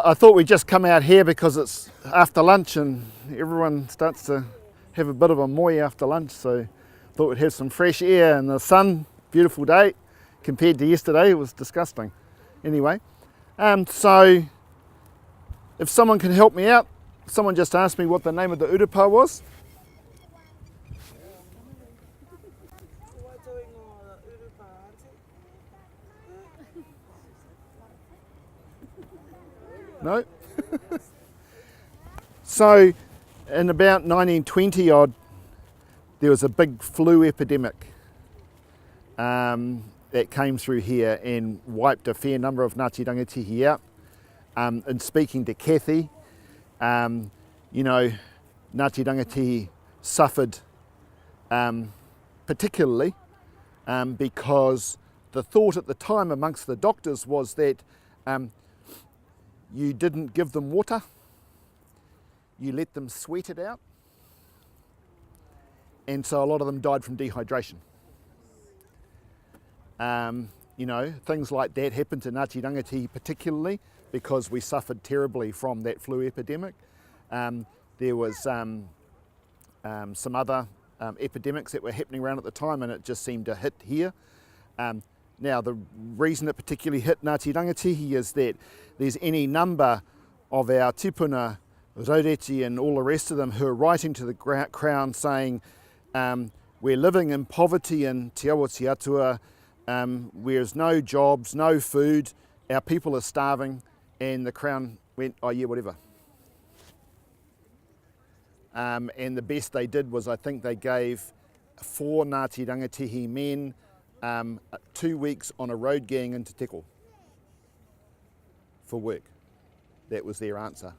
I thought we'd just come out here because it's after lunch and everyone starts to have a bit of a moi after lunch, so thought we'd have some fresh air and the sun, beautiful day. Compared to yesterday, it was disgusting. Anyway, so if someone can help me out, someone just asked me what the name of the urupā was. No? So in about 1920 odd, there was a big flu epidemic that came through here and wiped a fair number of Ngāti Rangatihi out. And speaking to Kathy, you know, Ngāti Rangatihi suffered particularly because the thought at the time amongst the doctors was that you didn't give them water, you let them sweat it out, and so a lot of them died from dehydration. You know, things like that happened to Ngāti Rangatihi particularly because we suffered terribly from that flu epidemic. There was some other epidemics that were happening around at the time, and it just seemed to hit here. Now, the reason it particularly hit Ngāti Rangatihi is that there's any number of our tipuna, Raureti and all the rest of them who are writing to the Crown saying we're living in poverty in Te Awa Te Atua, there's no jobs, no food, our people are starving, and the Crown went, oh yeah, whatever. And the best they did was, I think they gave 4 Ngāti Rangatihi men 2 weeks on a road gang into Teko for work. That was their answer.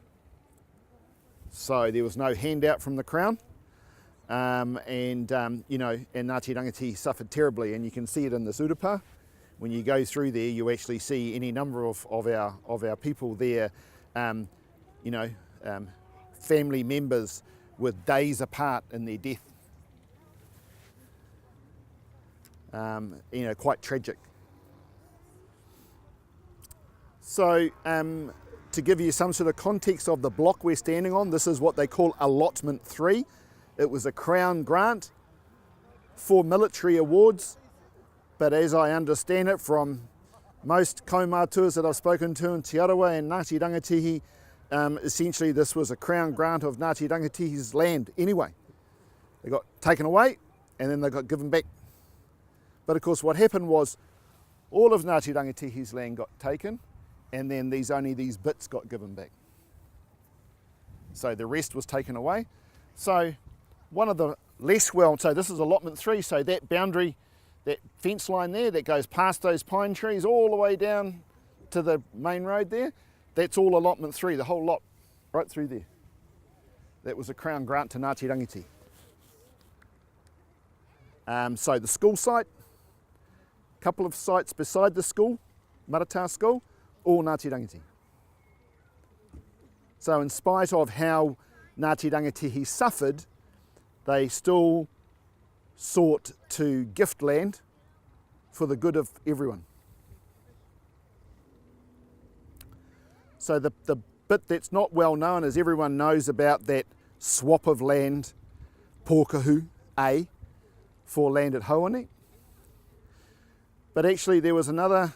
So there was no handout from the Crown, you know, and Ngāti Rangatihi suffered terribly, and you can see it in this urupā. When you go through there, you actually see any number of our people there, you know, family members with days apart in their death. You know, quite tragic. So to give you some sort of context of the block we're standing on, this is what they call Allotment 3. It was a Crown grant for military awards, but as I understand it from most kaumātuas that I've spoken to in Te Arawa and Ngāti Rangatihi, essentially this was a Crown grant of Ngāti Rangatihi's land anyway. They got taken away and then they got given back. But of course what happened was all of Ngāti Rangatihi's land got taken, and then only these bits got given back. So the rest was taken away. So one of the so this is allotment 3, so that boundary, that fence line there that goes past those pine trees all the way down to the main road there, that's all allotment 3, the whole lot, right through there. That was a Crown grant to Ngāti Rangatihi. So the school site, a couple of sites beside the school, Marata School, all Ngāti Rangatihi. So in spite of how Ngāti Rangatihi suffered, they still sought to gift land for the good of everyone. So the bit that's not well known is everyone knows about that swap of land, Pōkahu A, for land at Hauani. But actually there was another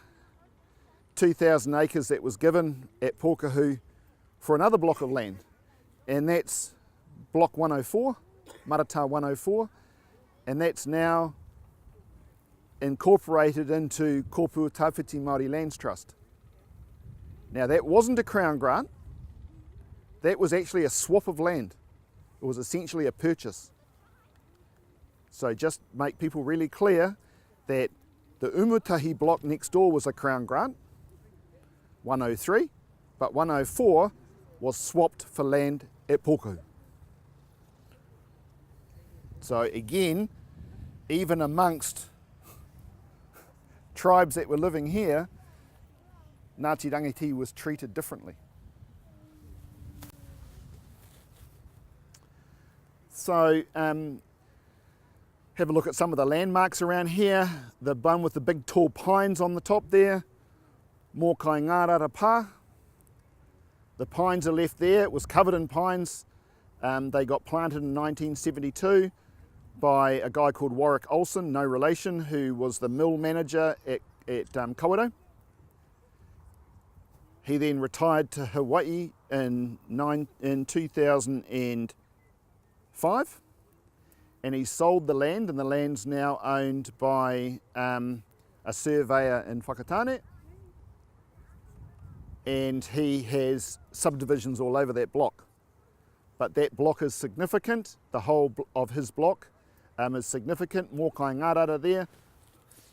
2,000 acres that was given at Pōkahu for another block of land, and that's block 104, Marata 104, and that's now incorporated into Kōpua Tawhiti Māori Lands Trust. Now that wasn't a Crown grant, that was actually a swap of land. It was essentially a purchase. So just make people really clear that the Umutahi block next door was a Crown grant, 103, but 104 was swapped for land at Pōkahu. So again, even amongst tribes that were living here, Ngāti Rangatihi was treated differently. So have a look at some of the landmarks around here. The one with the big tall pines on the top there, Mōkai Ngārara Pā. The pines are left there. It was covered in pines. They got planted in 1972 by a guy called Warwick Olsen, no relation, who was the mill manager at Kawerau. He then retired to Hawaii in 2005, and he sold the land, and the land's now owned by a surveyor in Whakatane, and he has subdivisions all over that block. But that block is significant. The whole of his block is significant. Mōkai Ngārara there.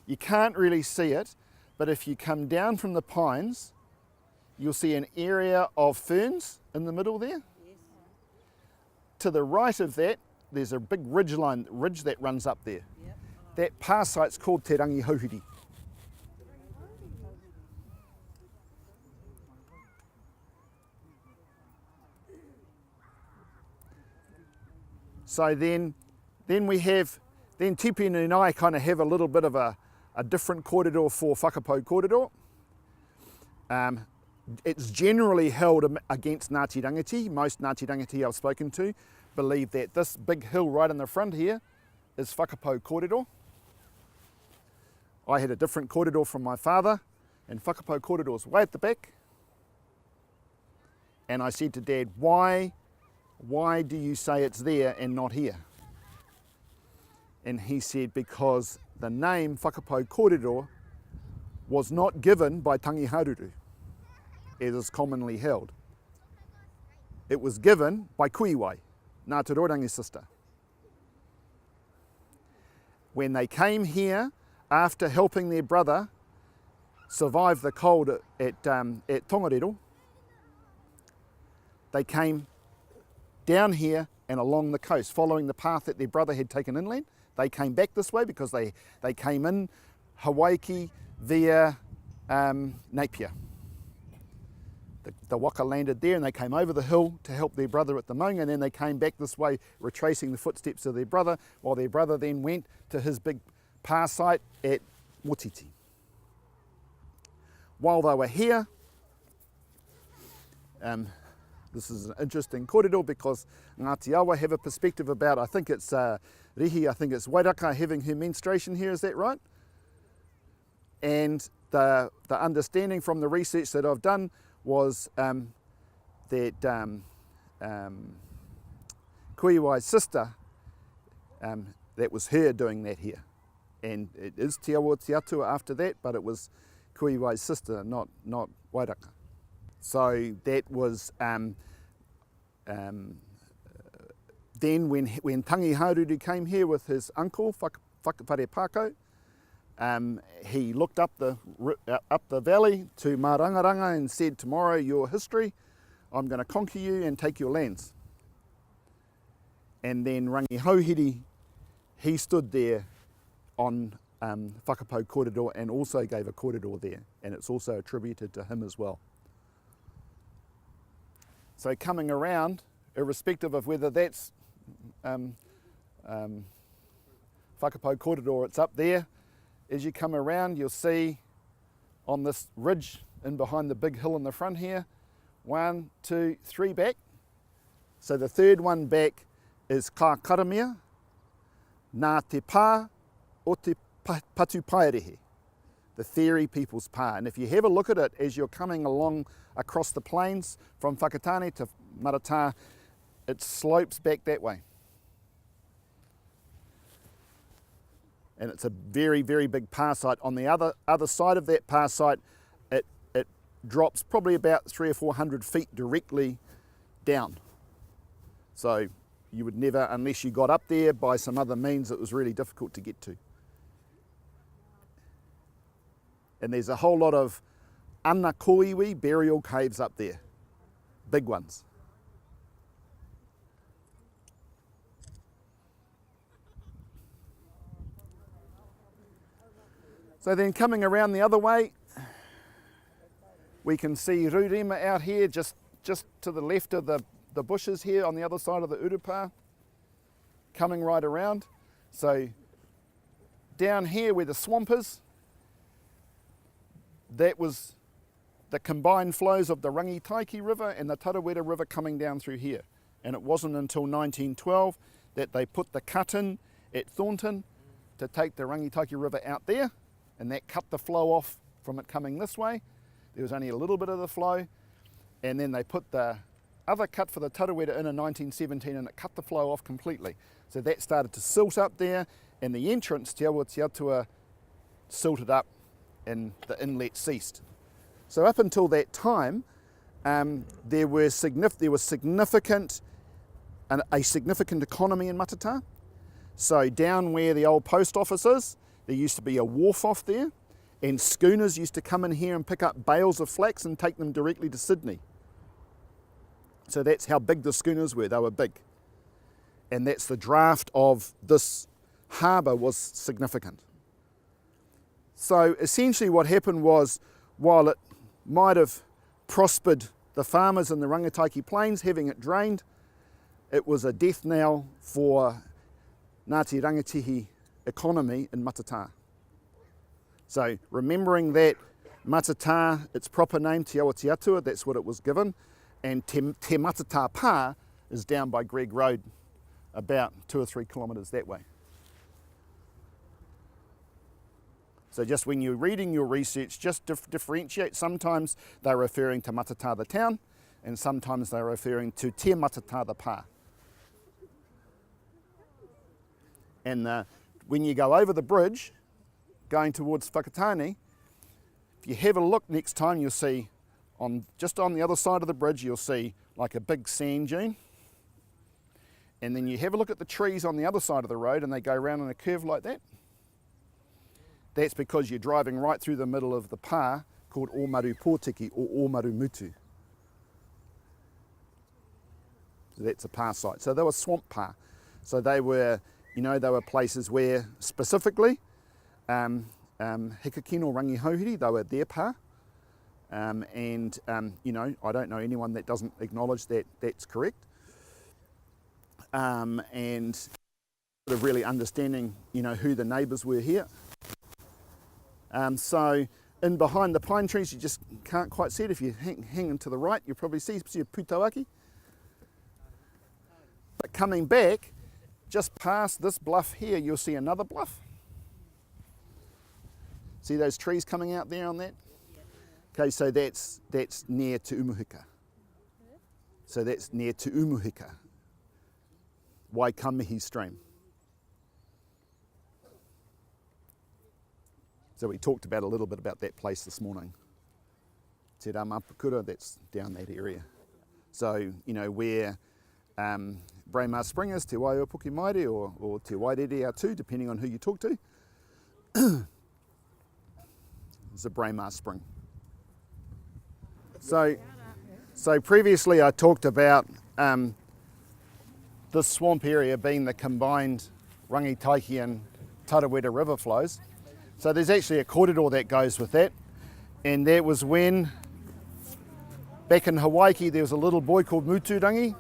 You can't really see it, but if you come down from the pines, you'll see an area of ferns in the middle there. Yes. To the right of that, there's a big ridge that runs up there. Yep. That pā site's called Te Rangi Hauhiri. So then Tipene and I kind of have a little bit of a different kōrero for Whakapau kōrero. It's generally held against Ngāti Rangiti. Most Ngāti Rangiti I've spoken to believe that this big hill right in the front here is Whakapau kōrero. I had a different kōrero from my father, and Whakapau kōrero is way at the back. And I said to Dad, why do you say it's there and not here? And he said, because the name Whakapau kōrero was not given by Tangi Haruru, as is commonly held. It was given by Kuiwai, Ngā Tororangi sister. When they came here after helping their brother survive the cold at Tongariro, they came down here and along the coast, following the path that their brother had taken inland. They came back this way because they came in Hawaii via Napier. The waka landed there, and they came over the hill to help their brother at the maunga, and then they came back this way, retracing the footsteps of their brother, while their brother then went to his big pā site at Motiti. While they were here, this is an interesting kōrero because Ngāti Awa have a perspective about, I think it's Rihi, I think it's Wairaka having her menstruation here, is that right? And the understanding from the research that I've done was that Kuiwai's sister, that was her doing that here. And it is Te Awa Te Atua after that, but it was Kuiwai's sister, not Wairaka. So that was then when Tangi Haruru came here with his uncle, Whakapare Pākau, he looked up the valley to Mārangaranga and said, tomorrow your history, I'm going to conquer you and take your lands. And then Rangi Hauhiri, he stood there on Whakapau kōrero and also gave a kōrero there, and it's also attributed to him as well. So coming around, irrespective of whether that's Whakapau kōrero or it's up there, as you come around, you'll see on this ridge in behind the big hill in the front here, 1, 2, 3 back. So the third one back is Ka Karamia, Nā Te Pā o Te Patu Paerehe, the Fairy People's Pā. And if you have a look at it as you're coming along across the plains from Whakatane to Maratā, it slopes back that way. And it's a very, very big pā site. On the other side of that pā site, it drops probably about 300 or 400 feet directly down. So you would never, unless you got up there by some other means, it was really difficult to get to. And there's a whole lot of ana koiwi burial caves up there, big ones. So then coming around the other way, we can see Rurema out here, just to the left of the bushes here on the other side of the Urupā. coming right around. So down here where the swamp is, that was the combined flows of the Rangitaiki River and the Tarawera River coming down through here. And it wasn't until 1912 that they put the cut in at Thornton to take the Rangitaiki River out there, and that cut the flow off from it coming this way. There was only a little bit of the flow, and then they put the other cut for the Tarawera in 1917, and it cut the flow off completely. So that started to silt up there, and the entrance, Te Awa Te Atua, silted up and the inlet ceased. So up until that time, there was significant economy in Matata. So down where the old post office is, there used to be a wharf off there, and schooners used to come in here and pick up bales of flax and take them directly to Sydney. So that's how big the schooners were. They were big. And that's the draft of this harbour was significant. So essentially what happened was, while it might have prospered the farmers in the Rangitaiki Plains, having it drained, it was a death knell for Ngāti Rangatihi economy in Matata. So remembering that Matata, its proper name, Te Awa Te Atua, that's what it was given, and Te Matata Pā is down by Greg Road, about 2 or 3 kilometres that way. So just when you're reading your research, just differentiate. Sometimes they're referring to Matata the town, and sometimes they're referring to Te Matata the Pā. And when you go over the bridge, going towards Whakatane, if you have a look next time, you'll see, just on the other side of the bridge, you'll see like a big sand dune. And then you have a look at the trees on the other side of the road, and they go around in a curve like that. That's because you're driving right through the middle of the pā called Omaru Pōtiki or Omaru Mutu. So that's a pā site. So they were swamp pā. So they were, they were places where specifically Hikakino Rangihauhiri, they were their pā. I don't know anyone that doesn't acknowledge that that's correct. And sort of really understanding, who the neighbours were here. So in behind the pine trees, you just can't quite see it. If you hang to the right, you'll probably see a putawaki. But coming back, just past this bluff here, you'll see another bluff. See those trees coming out there on that? Okay, so that's near Te Umuhika. So that's near Te Umuhika, Waikamihi stream. So we talked about a little bit about that place this morning. Te Ramapukura, that's down that area. So, where Braemar Spring is, Te Waiōpuki Maere or Te Wairere Atu, depending on who you talk to, is a Braemar Spring. So previously I talked about this swamp area being the combined Rangitaiki and Tarawera river flows. So there's actually a kōrero that goes with that, and that was when, back in Hawaii, there was a little boy called Muturangi,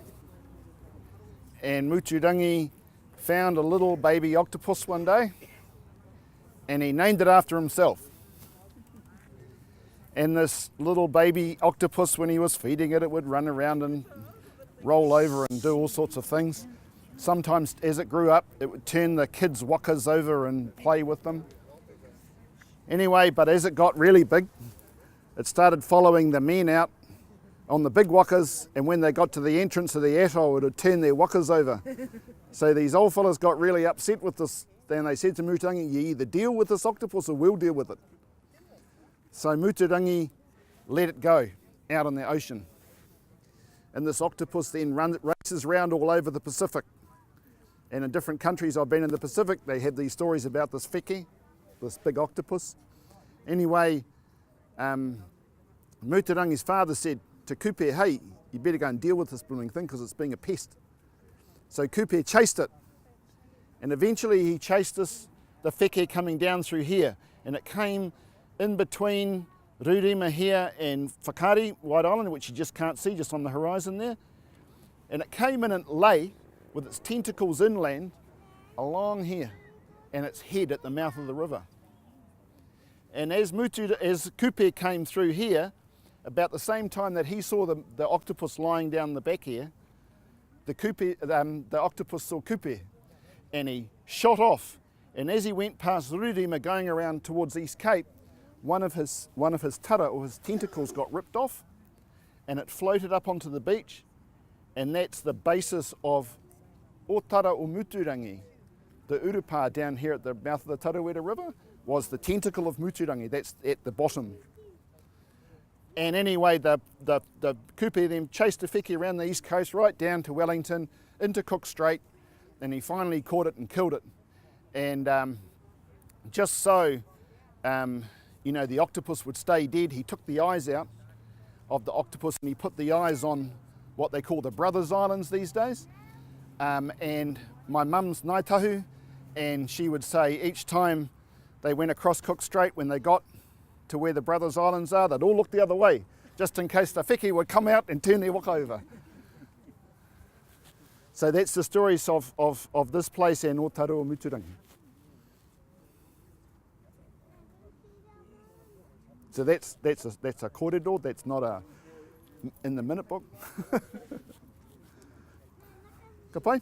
and Muturangi found a little baby octopus one day, and he named it after himself. And this little baby octopus, when he was feeding it, it would run around and roll over and do all sorts of things. Sometimes as it grew up, it would turn the kids' wakas over and play with them. Anyway, but as it got really big, it started following the men out on the big wakas, and when they got to the entrance of the atoll, it would turn their wakas over. So these old fellas got really upset with this, and they said to Muturangi, you either deal with this octopus or we'll deal with it. So Muturangi let it go out in the ocean. And this octopus then races around all over the Pacific. And in different countries I've been in the Pacific, they have these stories about this wheke, this big octopus. Anyway, Muturangi's father said to Kupe, hey, you better go and deal with this blooming thing because it's being a pest. So Kupe chased it. And eventually he chased the wheke coming down through here. And it came in between Rurima here and Whakari, White Island, which you just can't see, just on the horizon there. And it came in and lay with its tentacles inland along here, and its head at the mouth of the river. And as Kupe came through here, about the same time that he saw the octopus lying down the back here, the octopus saw Kupe, and he shot off. And as he went past Rurima going around towards East Cape, one of his tara, or his tentacles, got ripped off, and it floated up onto the beach, and that's the basis of O Tara o Muturangi. The urupa down here at the mouth of the Tarawera River was the tentacle of Muturangi. That's at the bottom. And anyway, the Kupe then chased the wheki around the east coast right down to Wellington, into Cook Strait, and he finally caught it and killed it. And just so the octopus would stay dead, he took the eyes out of the octopus and he put the eyes on what they call the Brothers Islands these days. And my mum's Ngaitahu, and she would say each time they went across Cook Strait, when they got to where the Brothers Islands are, they'd all look the other way, just in case the wheki would come out and turn their waka over. So that's the stories of this place and O Tara o Muturangi. So that's a kōrero, that's not in the minute book. Ka pai?